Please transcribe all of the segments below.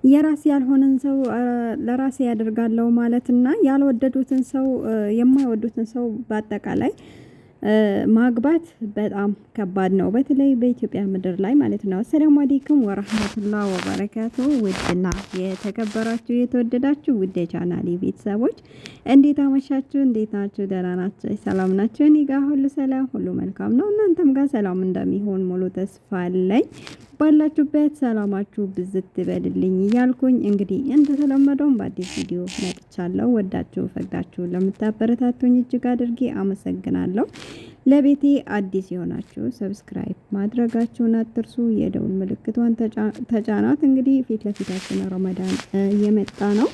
የራስ ያልሆነን ሰው ለራሴ ያደርጋለሁ ማለትና ያልወደዱትን ሰው የማይወዱትን ሰው በአጠቃላይ ማግባት በጣም ከባድ ነው። በተለይ በኢትዮጵያ ምድር ላይ ማለት ነው። አሰላሙ አለይኩም ወራህመቱላሂ ወበረካቱ። ውድና የተከበራችሁ የተወደዳችሁ ውድ የቻናሌ ቤተሰቦች እንዴት አመሻችሁ? እንዴት ናችሁ? ደህና ናችሁ? ሰላም ናችሁ? እኔ ጋር ሁሉ ሰላም፣ ሁሉ መልካም ነው። እናንተም ጋር ሰላም እንደሚሆን ሙሉ ተስፋ አለኝ። ባላችሁበት ሰላማችሁ ብዝት ትበልልኝ እያልኩኝ እንግዲህ እንደተለመደውም በአዲስ ቪዲዮ መጥቻለሁ። ወዳችሁ ፈቅዳችሁ ለምታበረታቱኝ እጅግ አድርጌ አመሰግናለሁ። ለቤቴ አዲስ የሆናችሁ ሰብስክራይብ ማድረጋችሁን አትርሱ። የደውል ምልክቷን ተጫናት። እንግዲህ ፊት ለፊታችን ረመዳን እየመጣ ነው።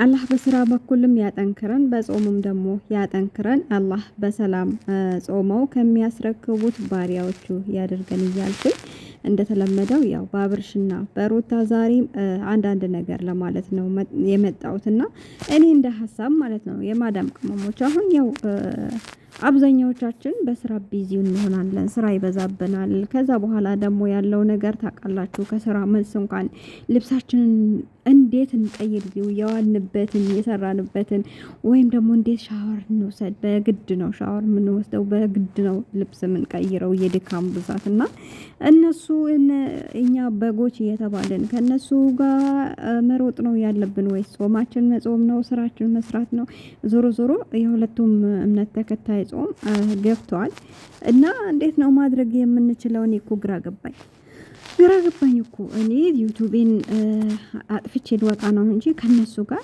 አላህ በስራ በኩልም ያጠንክረን፣ በጾሙም ደግሞ ያጠንክረን። አላህ በሰላም ጾመው ከሚያስረክቡት ባሪያዎቹ ያደርገን እያልኩኝ እንደተለመደው ያው በአብርሽና በሩታ ዛሬም አንዳንድ ነገር ለማለት ነው የመጣሁትና እኔ እንደ ሀሳብ ማለት ነው የማዳም ቅመሞች አሁን ያው አብዛኛዎቻችን በስራ ቢዚ እንሆናለን። ስራ ይበዛብናል። ከዛ በኋላ ደግሞ ያለው ነገር ታውቃላችሁ። ከስራ መልስ እንኳን ልብሳችንን እንዴት እንቀይር የዋልንበትን የሰራንበትን ወይም ደግሞ እንዴት ሻወር እንውሰድ፣ በግድ ነው ሻወር የምንወስደው፣ በግድ ነው ልብስ የምንቀይረው የድካም ብዛት እና እነሱ እኛ በጎች እየተባለን ከነሱ ጋር መሮጥ ነው ያለብን ወይስ ጾማችን መጾም ነው? ስራችን መስራት ነው? ዞሮ ዞሮ የሁለቱም እምነት ተከታይ ጾም ገብቷል እና እንዴት ነው ማድረግ የምንችለው? እኔ እኮ ግራ ገባኝ እኮ እኔ ዩቲዩቤን አጥፍቼ ልወጣ ነው እንጂ ከነሱ ጋር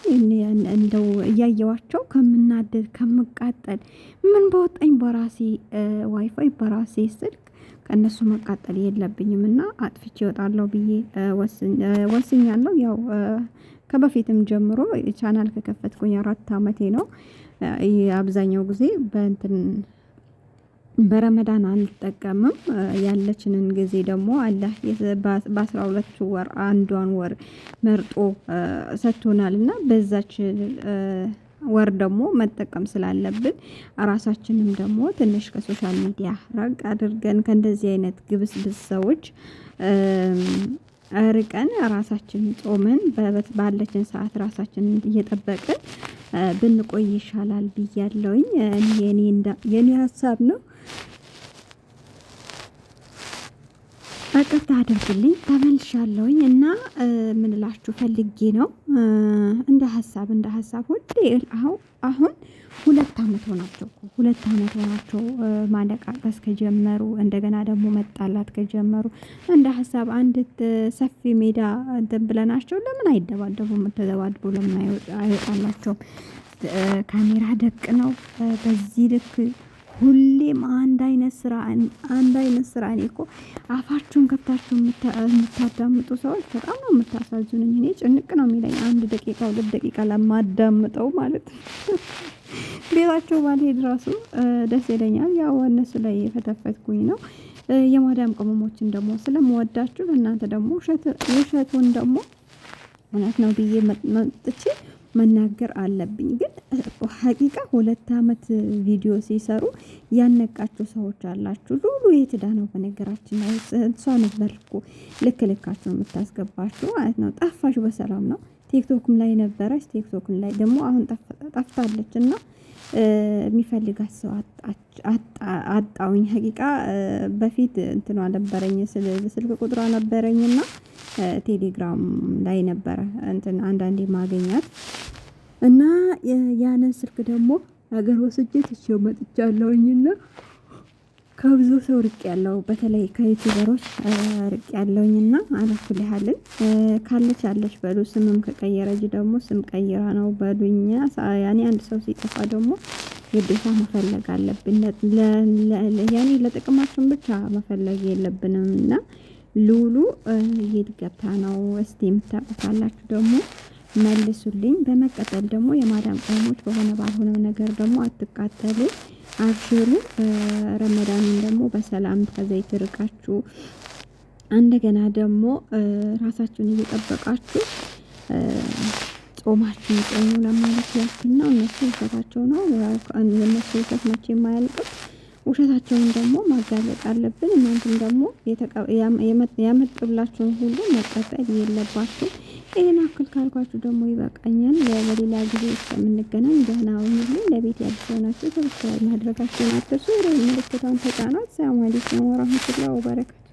እንደው እያየዋቸው ከምናደድ ከምቃጠል ምን በወጣኝ በራሴ ዋይፋይ በራሴ ስልክ ከነሱ መቃጠል የለብኝም እና አጥፍቼ እወጣለሁ ብዬ ወስኛለሁ። ያው ከበፊትም ጀምሮ ቻናል ከከፈትኩኝ 4 አመቴ ነው። አብዛኛው ጊዜ በረመዳን አንጠቀምም። ያለችንን ጊዜ ደግሞ አላህ በ12 ወር አንዷን ወር መርጦ ሰጥቶናልና በዛች ወር ደግሞ መጠቀም ስላለብን ራሳችንም ደግሞ ትንሽ ከሶሻል ሚዲያ ራቅ አድርገን ከእንደዚህ አይነት ግብስብስ ሰዎች ርቀን ራሳችን ጾመን ባለችን ሰዓት ራሳችንን እየጠበቅን ብንቆይ ይሻላል ብያለሁኝ። የኔ ሀሳብ ነው። ይቅርታ አድርጉልኝ ተመልሻለሁኝ እና ምን እላችሁ ፈልጌ ነው እንደ ሀሳብ ሁሌ አሁን 2 አመት ሆናቸው 2 አመት ሆናቸው ማለቃቀስ ከጀመሩ እንደገና ደግሞ መጣላት ከጀመሩ እንደ ሀሳብ አንድ ሰፊ ሜዳ እንትን ብለናቸው ለምን አይደባደቡም? ተደባድበው ለምን አይወጣላቸውም? ካሜራ ደቅ ነው በዚህ ልክ ሁሌም አንድ አይነት ስራ እኔ እኮ አፋችሁን ከፍታችሁ የምታዳምጡ ሰዎች በጣም ነው የምታሳዝኑኝ። እኔ ጭንቅ ነው የሚለኝ 1 ደቂቃ 2 ደቂቃ ለማዳምጠው ማለት ነው። ቤታቸው ባልሄድ ራሱ ደስ ይለኛል። ያው እነሱ ላይ የፈተፈትኩኝ ነው። የማዳም ቅመሞችን ደግሞ ስለምወዳችሁ እናንተ ደግሞ ውሸቱን ደግሞ እውነት ነው ብዬ መጥቼ መናገር አለብኝ። ግን ሀቂቃ 2 አመት ቪዲዮ ሲሰሩ ያነቃችሁ ሰዎች አላችሁ። ሉሉ የትዳ ነው? በነገራችን ላይ እሷ ነበር እኮ ልካችሁ የምታስገባችሁ ማለት ነው። ጠፋሽ በሰላም ነው። ቲክቶክም ላይ ነበረች። ቲክቶክም ላይ ደግሞ አሁን ጠፍታለች እና የሚፈልጋት ሰው አጣውኝ። ሀቂቃ በፊት እንትኗ ነበረኝ ስልክ ቁጥሯ ነበረኝና ቴሌግራም ላይ ነበረ አንዳንዴ ማገኛት እና ያንን ስልክ ደግሞ ሀገር ወስጄ ትቼው መጥቻለሁኝና ከብዙ ሰው ርቅ ያለው በተለይ ከዩቲዩበሮች ርቅ ያለውኝና አላኩል ያህልን ካለች በሉ ስምም ከቀየረች ደግሞ ስም ቀይራ ነው በሉኛ። ያኔ አንድ ሰው ሲጠፋ ደግሞ ግዴታ መፈለግ አለብን። ያኔ ለጥቅማችን ብቻ መፈለግ የለብንም እና ሉሉ የት ገብታ ነው? እስቲ የምታውቁታላችሁ ደግሞ መልሱልኝ። በመቀጠል ደግሞ የማዳም ቅመሞች በሆነ ባልሆነ ነገር ደግሞ አትቃጠሉ፣ አብሽሩ። ረመዳንን ደግሞ በሰላም ከዘይት ርቃችሁ እንደገና ደግሞ ራሳችሁን እየጠበቃችሁ ጾማችሁን ጾሙ ለማለት ያክል ነው። እነሱ ውሸታቸው ነው። የእነሱ ውሸት መቼም አያልቅም። ውሸታቸውን ደግሞ ማጋለጥ አለብን። እናንተም ደግሞ ያመጡላችሁን ሁሉ መቀጠል የለባችሁ። ይሄን አክል ካልኳችሁ ደግሞ ይበቃኛል። በሌላ ጊዜ እስከምንገናኝ ደህና ሁኑልኝ። ለቤት አዲስ ሆናችሁ ሰብስክራይብ ማድረጋችሁን አትርሱ። ምልክቱን ተጫኗት። ሰላም አለይኩም ወራህመቱላሂ ወበረካቱ።